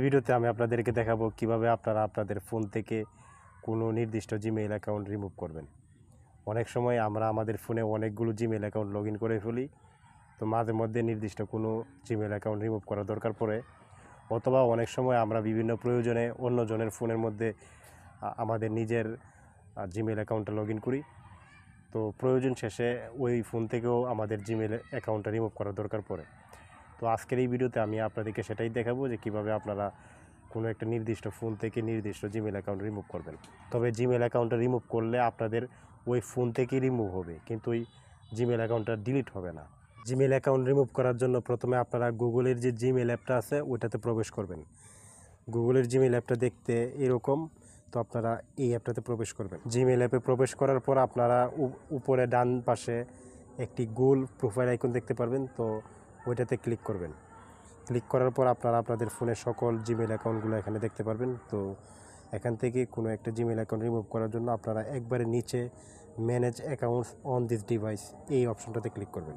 ভিডিওতে আমি আপনাদেরকে দেখাবো কিভাবে আপনারা আপনাদের ফোন থেকে কোনো নির্দিষ্ট জিমেইল অ্যাকাউন্ট রিমুভ করবেন। অনেক সময় আমরা আমাদের ফোনে অনেকগুলো জিমেইল অ্যাকাউন্ট লগ ইন করে ফেলি, তো মাঝে মধ্যে নির্দিষ্ট কোনো জিমেইল অ্যাকাউন্ট রিমুভ করা দরকার পড়ে, অথবা অনেক সময় আমরা বিভিন্ন প্রয়োজনে অন্যজনের ফোনের মধ্যে আমাদের নিজের জিমেইল অ্যাকাউন্টটা লগ ইন করি। তো প্রয়োজন শেষে ওই ফোন থেকেও আমাদের জিমেইল অ্যাকাউন্টটা রিমুভ করা দরকার পড়ে। তো আজকের এই ভিডিওতে আমি আপনাদেরকে সেটাই দেখাবো যে কীভাবে আপনারা কোনো একটা নির্দিষ্ট ফোন থেকে নির্দিষ্ট জিমেইল অ্যাকাউন্ট রিমুভ করবেন। তবে জিমেইল অ্যাকাউন্টটা রিমুভ করলে আপনাদের ওই ফোন থেকেই রিমুভ হবে, কিন্তু ওই জিমেইল অ্যাকাউন্টটা ডিলিট হবে না। জিমেইল অ্যাকাউন্ট রিমুভ করার জন্য প্রথমে আপনারা গুগলের যে জিমেইল অ্যাপটা আছে ওইটাতে প্রবেশ করবেন। গুগলের জিমেইল অ্যাপটা দেখতে এরকম, তো আপনারা এই অ্যাপটাতে প্রবেশ করবেন। জিমেইল অ্যাপে প্রবেশ করার পর আপনারা উপরে ডান পাশে একটি গোল প্রোফাইল আইকন দেখতে পারবেন, তো ওইটাতে ক্লিক করবেন। ক্লিক করার পর আপনারা আপনাদের ফোনের সকল জিমেইল অ্যাকাউন্টগুলো এখানে দেখতে পারবেন। তো এখান থেকে কোনো একটা জিমেইল অ্যাকাউন্ট রিমুভ করার জন্য আপনারা একবারে নিচে manage accounts on this device এই অপশনটাতে ক্লিক করবেন।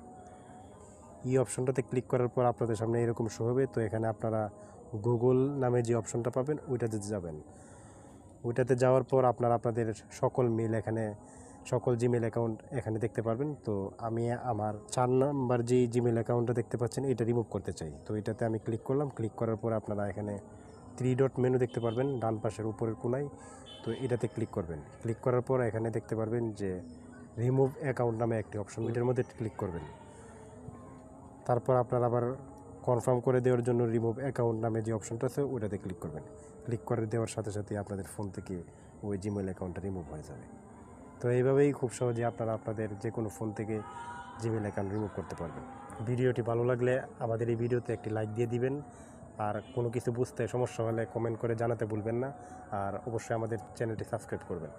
এই অপশনটাতে ক্লিক করার পর আপনাদের সামনে এরকম শো হবে। তো এখানে আপনারা গুগল নামে যে অপশনটা পাবেন ওইটাতে যাবেন। ওইটাতে যাওয়ার পর আপনারা আপনাদের সকল মেল এখানে সকল জিমেল অ্যাকাউন্ট এখানে দেখতে পারবেন। তো আমি আমার 4 নাম্বার যে জিমেল অ্যাকাউন্টটা দেখতে পাচ্ছেন এটা রিমুভ করতে চাই। তো এটাতে আমি ক্লিক করলাম। ক্লিক করার পর আপনারা এখানে 3 ডট মেনু দেখতে পারবেন ডান পাশের উপরের কোনায়, তো এটাতে ক্লিক করবেন। ক্লিক করার পর এখানে দেখতে পারবেন যে রিমুভ অ্যাকাউন্ট নামে একটি অপশন, এটার মধ্যে ক্লিক করবেন। তারপর আপনারা আবার কনফার্ম করে দেওয়ার জন্য রিমুভ অ্যাকাউন্ট নামে যে অপশনটা আছে ওইটাতে ক্লিক করবেন। ক্লিক করে দেওয়ার সাথে সাথে আপনাদের ফোন থেকে ওই জিমেইল অ্যাকাউন্টটা রিমুভ হয়ে যাবে। তো এইভাবেই খুব সহজে আপনারা আপনাদের যে কোনো ফোন থেকে জিমেইল অ্যাকাউন্ট রিমুভ করতে পারবেন। ভিডিওটি ভালো লাগলে আমাদের এই ভিডিওতে একটি লাইক দিয়ে দিবেন, আর কোনো কিছু বুঝতে সমস্যা হলে কমেন্ট করে জানাতে ভুলবেন না, আর অবশ্যই আমাদের চ্যানেলটি সাবস্ক্রাইব করবেন।